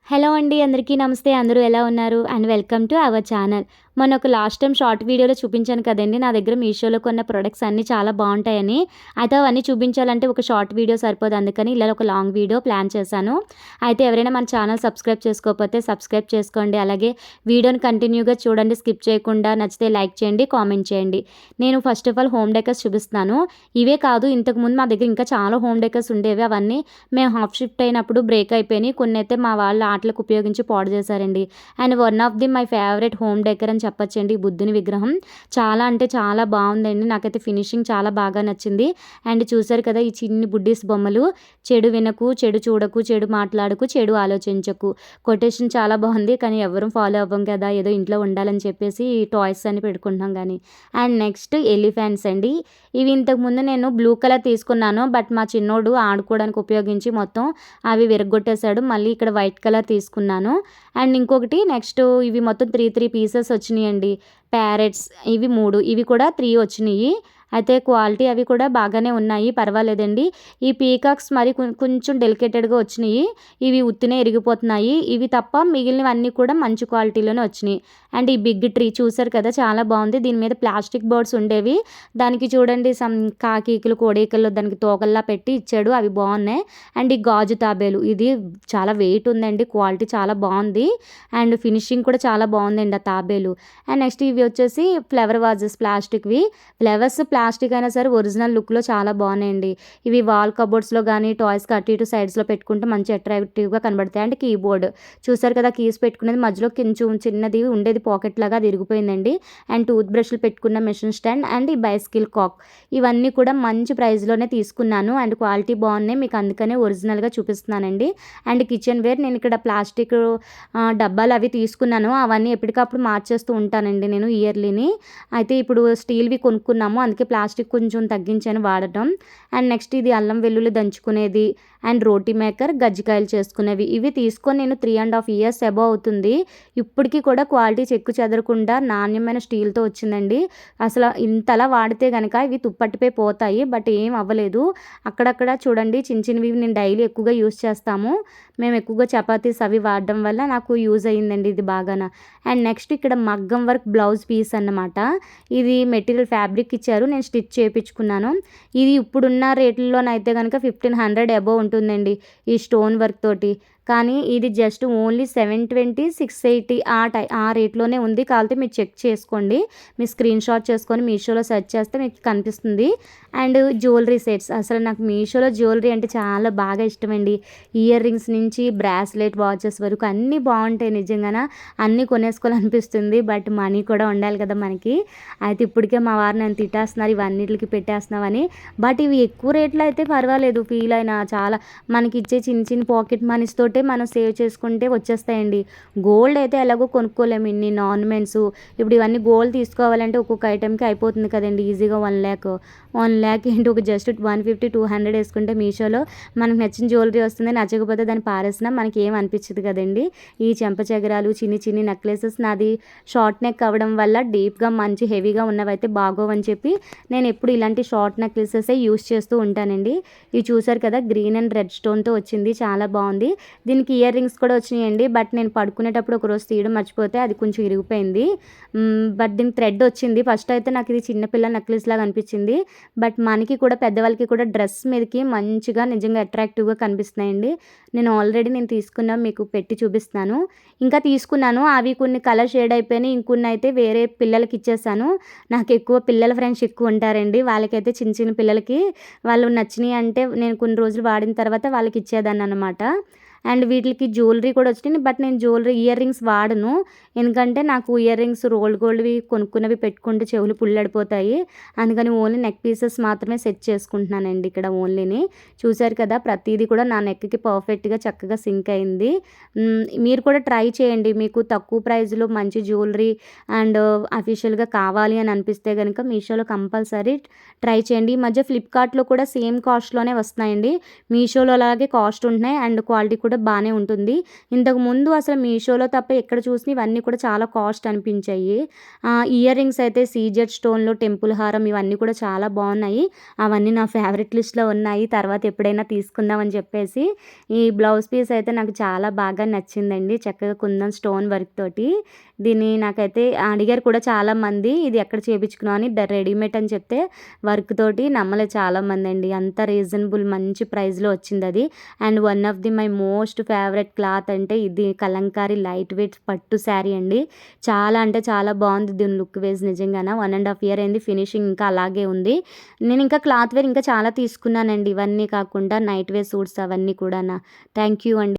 Hello అండి. అందరికీ నమస్తే. అందరూ ఎలా ఉన్నారు? And welcome to our channel. మొన్న ఒక లాస్ట్ టైమ్ షార్ట్ వీడియోలో చూపించాను కదండీ! నా దగ్గర మీషోలో కొన్న ప్రొడక్ట్స్ అన్నీ చాలా బావుంటాయని. అయితే అవన్నీ చూపించాలంటే ఒక షార్ట్ వీడియో సరిపోదు. అందుకని ఇలా ఒక లాంగ్ వీడియో ప్లాన్ చేశాను. అయితే ఎవరైనా మన ఛానల్ సబ్స్క్రైబ్ చేసుకోకపోతే సబ్స్క్రైబ్ చేసుకోండి. అలాగే వీడియోని కంటిన్యూగా చూడండి. స్కిప్ చేయకుండా. నచ్చితే లైక్ చేయండి, కామెంట్ చేయండి. నేను first of all home decors చూపిస్తున్నాను. ఇవే కాదు, ఇంతకుముందు మా దగ్గర ఇంకా చాలా హోమ్ డెకర్స్ ఉండేవి. అవన్నీ మేము హాఫ్ షిఫ్ట్ అయినప్పుడు బ్రేక్ అయిపోయినాయి. కొన్నైతే మా వాళ్ళు ఆటలకు ఉపయోగించి పాడు చేశారండి. And one of the my favourite home decor అని చెప్పొచ్చండి ఈ బుద్ధుని విగ్రహం. చాలా అంటే చాలా బావుందండి. నాకైతే ఫినిషింగ్ చాలా బాగా నచ్చింది. అండ్ చూసారు కదా ఈ చిన్ని బుడ్డీస్ బొమ్మలు. చెడు వినకు, చెడు చూడకు, చెడు మాట్లాడకు, చెడు ఆలోచించకు. కొటేషన్ చాలా బావుంది. కానీ ఎవ్వరం ఫాలో అవ్వం కదా! ఏదో ఇంట్లో ఉండాలని చెప్పేసి టాయ్స్ అని పెట్టుకుంటున్నాం గానీ. అండ్ నెక్స్ట్ ఎలిఫెంట్స్ అండి. ఇవి ఇంతకుముందు నేను బ్లూ కలర్ తీసుకున్నాను. బట్ మా చిన్నోడు ఆడుకోవడానికి ఉపయోగించి మొత్తం అవి విరగ్గొట్టేసాడు. మళ్ళీ ఇక్కడ వైట్ కలర్ తీసుకున్నాను. అండ్ ఇంకొకటి నెక్స్ట్ ఇవి మొత్తం 3 పీసెస్ వచ్చినాయండి. ప్యారెట్స్ ఇవి 3 ఇవి కూడా 3 వచ్చినాయి. అయితే క్వాలిటీ అవి కూడా బాగానే ఉన్నాయి. పర్వాలేదండి. ఈ పీకాక్స్ మరి కొంచెం డెలికేటెడ్‌గా వచ్చినాయి. ఇవి ఉత్తినే ఇరిగిపోతున్నాయి. ఇవి తప్ప మిగిలినవన్నీ కూడా మంచి క్వాలిటీలోనే వచ్చినాయి. అండ్ ఈ బిగ్ ట్రీ చూసారు కదా! చాలా బావుంది. దీని మీద ప్లాస్టిక్ బర్డ్స్ ఉండేవి. దానికి చూడండి కాకీకులు, కోడీకలు దానికి తోకల్లా పెట్టి ఇచ్చాడు. అవి బావున్నాయి. అండ్ ఈ గాజు తాబేలు ఇది చాలా వెయిట్ ఉందండి. క్వాలిటీ చాలా బావుంది. అండ్ ఫినిషింగ్ కూడా చాలా బావుందండి ఆ తాబేలు. అండ్ నెక్స్ట్ ఇవి వచ్చేసి ఫ్లవర్ వాజెస్ ప్లాస్టిక్‌వి. ఫ్లవర్స్ ప్లాస్టిక్ అయినా సరే ఒరిజినల్ లుక్‌లో చాలా బావున్నాయండి. ఇవి వాల్ కబోర్డ్స్‌లో గానీ, టాయ్స్‌కి అటు ఇటు సైడ్స్‌లో పెట్టుకుంటే మంచి అట్రాక్టివ్‌గా కనబడతాయి. అండ్ కీబోర్డ్ చూసారు కదా! కీస్ పెట్టుకునేది మధ్యలో కొంచెం చిన్నది ఉండేది పాకెట్ లాగా అది ఇరిగిపోయిందండి. అండ్ టూత్ బ్రష్‌లు పెట్టుకున్న మెషిన్ స్టాండ్ అండ్ ఈ బైసికిల్ కాక్ ఇవన్నీ కూడా మంచి ప్రైస్‌లోనే తీసుకున్నాను. అండ్ క్వాలిటీ బావున్నాయి. మీకు అందుకనే ఒరిజినల్‌గా చూపిస్తున్నానండి. అండ్ కిచెన్ వేర్ నేను ఇక్కడ ప్లాస్టిక్ డబ్బాలు అవి తీసుకున్నాను. అవన్నీ ఎప్పటికప్పుడు మార్చేస్తూ ఉంటానండి నేను ఇయర్లీని. అయితే ఇప్పుడు స్టీల్‌వి కొనుక్కున్నాము. అందుకే ప్లాస్టిక్ కొంచెం తగ్గించాను వాడటం. అండ్ నెక్స్ట్ ఇది అల్లం వెల్లుల్లి దంచుకునేది అండ్ రోటీ మేకర్, గజ్జికాయలు చేసుకునేవి. ఇవి తీసుకొని నేను 3½ ఇయర్స్ అబోవ్ అవుతుంది. ఇప్పటికి కూడా క్వాలిటీ చెక్కు చెదరకుండా నాణ్యమైన స్టీల్‌తో వచ్చిందండి. అసలు ఇంతలా వాడితే గనక ఇవి తుప్పట్టిపోయి పోతాయి. బట్ ఏం అవ్వలేదు. అక్కడక్కడ చూడండి చిన్నవి నేను డైలీ ఎక్కువగా యూజ్ చేస్తాము. మేము ఎక్కువగా చపాతీస్ అవి వాడడం వల్ల నాకు యూజ్ అయ్యిందండి ఇది బాగాన. అండ్ నెక్స్ట్ ఇక్కడ మగ్గం వర్క్ బ్లౌజ్ పీస్ అన్నమాట. ఇది మెటీరియల్ ఫ్యాబ్రిక్ ఇచ్చారు. నేను స్టిచ్ చేపించుకున్నాను. ఇది ఇప్పుడున్న రేట్లలోనైతే గనక 1500 అబోవ్ ఉంటుందండి ఈ స్టోన్ వర్క్ తోటి. కానీ ఇది జస్ట్ ఓన్లీ 720, 680 ఆ రేట్‌లోనే ఉంది. కావాలంటే మీరు చెక్ చేసుకోండి. మీరు స్క్రీన్ షాట్ చేసుకొని మీషోలో సెర్చ్ చేస్తే మీకు కనిపిస్తుంది. అండ్ జ్యువెలరీ సెట్స్ అసలు నాకు మీషోలో జ్యువెలరీ అంటే చాలా బాగా ఇష్టమండి. ఇయర్ రింగ్స్ నుంచి బ్రాస్లెట్, వాచెస్ వరకు అన్నీ బావుంటాయి నిజంగాన. అన్నీ కొనేసుకోవాలనిపిస్తుంది. బట్ మనీ కూడా ఉండాలి కదా మనకి. అయితే ఇప్పటికే మా వారు నన్ను తిట్టేస్తున్నారు ఇవన్నిట్లికి పెట్టేస్తున్నావని. బట్ ఇవి ఎక్కువ రేట్‌లో అయితే పర్వాలేదు ఫీల్ అయినా చాలా మనకిచ్చే చిన్న పాకెట్ మనీస్ తోటే మనం సేవ్ చేసుకుంటే వచ్చేస్తాయండి. గోల్డ్ అయితే ఎలాగో కొనుక్కోలేము ఇన్ని ఆర్నమెంట్స్. ఇప్పుడు ఇవన్నీ గోల్డ్ తీసుకోవాలంటే ఒక్కొక్క ఐటెంకి అయిపోతుంది కదండీ ఈజీగా 1,00,000. 1,00,000 ఏంటి ఒక జస్ట్ 150, 200 వేసుకుంటే మీషోలో మనకు నచ్చిన జ్యువెలరీ వస్తుంది. నచ్చకపోతే దాన్ని పారేసినా మనకి ఏం అనిపించదు కదండీ. ఈ చెంప చెగరాలు, చిన్ని నెక్లెసెస్ నాది షార్ట్ నెక్ అవ్వడం వల్ల డీప్‌గా మంచి హెవీగా ఉన్నవైతే బాగోవని చెప్పి నేను ఎప్పుడు ఇలాంటి షార్ట్ నెక్లెసెసే యూజ్ చేస్తూ ఉంటానండి. ఇవి చూసారు కదా! గ్రీన్ అండ్ రెడ్ స్టోన్‌తో వచ్చింది. చాలా బావుంది. దీనికి ఇయర్ రింగ్స్ కూడా వచ్చినాయండి. బట్ నేను పడుకునేటప్పుడు ఒకరోజు తీయడం మర్చిపోతే అది కొంచెం ఇరిగిపోయింది. బట్ దీనికి థ్రెడ్ వచ్చింది. ఫస్ట్ అయితే నాకు ఇది చిన్న పిల్ల నెక్లెస్ లాగా అనిపించింది. బట్ మనకి కూడా పెద్దవాళ్ళకి కూడా డ్రెస్ మీదకి మంచిగా నిజంగా అట్రాక్టివ్‌గా కనిపిస్తున్నాయండి. నేను తీసుకున్నవి మీకు పెట్టి చూపిస్తున్నాను. ఇంకా తీసుకున్నాను. అవి కొన్ని కలర్ షేడ్ అయిపోయినాయి. ఇంకొన్ని అయితే వేరే పిల్లలకి ఇచ్చేసాను. నాకు ఎక్కువ పిల్లల ఫ్రెండ్స్ ఎక్కువ ఉంటారండి. వాళ్ళకైతే చిన్న పిల్లలకి వాళ్ళు నచ్చినాయి అంటే నేను కొన్ని రోజులు వాడిన తర్వాత వాళ్ళకి ఇచ్చేదాన్ననమాట. అండ్ వీటికి జ్యువెలరీ కూడా వచ్చినాయి. బట్ నేను ఇయర్ రింగ్స్ వాడను. ఎందుకంటే నాకు ఇయర్ రింగ్స్ రోల్డ్ గోల్డ్‌వి కొనుక్కున్నవి పెట్టుకుంటే చెవులు పుల్లడిపోతాయి. అందుకని ఓన్లీ నెక్ పీసెస్ మాత్రమే సెట్ చేసుకుంటున్నానండి ఇక్కడ ఓన్లీని. చూసారు కదా! ప్రతీది కూడా నా నెక్‌కి పర్ఫెక్ట్‌గా చక్కగా సింక్ అయింది. మీరు కూడా ట్రై చేయండి. మీకు తక్కువ ప్రైస్‌లో మంచి జ్యువెలరీ అండ్ అఫీషియల్‌గా కావాలి అని అనిపిస్తే గనుక మీషోలో కంపల్సరీ ట్రై చేయండి. ఈ మధ్య ఫ్లిప్‌కార్ట్‌లో కూడా సేమ్ కాస్ట్‌లోనే వస్తున్నాయండి. మీషోలో అలాగే కాస్ట్ ఉంటున్నాయి. అండ్ క్వాలిటీ కూడా కూడా బాగానే ఉంటుంది. ఇంతకుముందు అసలు మీషోలో తప్ప ఎక్కడ చూసినా ఇవన్నీ కూడా చాలా కాస్ట్ అనిపించాయి. ఇయర్ రింగ్స్ అయితే సీజెడ్ స్టోన్‌లో టెంపుల్ హారం ఇవన్నీ కూడా చాలా బాగున్నాయి. అవన్నీ నా ఫేవరెట్ లిస్ట్‌లో ఉన్నాయి. తర్వాత ఎప్పుడైనా తీసుకుందాం అని చెప్పేసి. ఈ బ్లౌజ్ పీస్ అయితే నాకు చాలా బాగా నచ్చిందండి. చక్కగా కుందన్ స్టోన్ వర్క్ తోటి. దీన్ని నాకైతే అడిగారు కూడా చాలామంది, ఇది ఎక్కడ చేపించుకున్నావు అని. రెడీమేడ్ అని చెప్తే వర్క్ తోటి నమ్మలేదు చాలామంది అండి. అంత రీజనబుల్ మంచి ప్రైస్‌లో వచ్చిందది. And one of the my most favourite cloth అంటే ఇది కలంకారీ లైట్ వెయిట్ పట్టు శారీ అండి. చాలా అంటే చాలా బాగుంది దీని లుక్ వైజ్ నిజంగాన. 1½ ఇయర్ అయింది, ఫినిషింగ్ ఇంకా అలాగే ఉంది. నేను ఇంకా క్లాత్ వేర్ ఇంకా చాలా తీసుకున్నానండి. ఇవన్నీ కాకుండా నైట్ వేర్ సూట్స్ అవన్నీ కూడానా. థ్యాంక్ యూ అండి.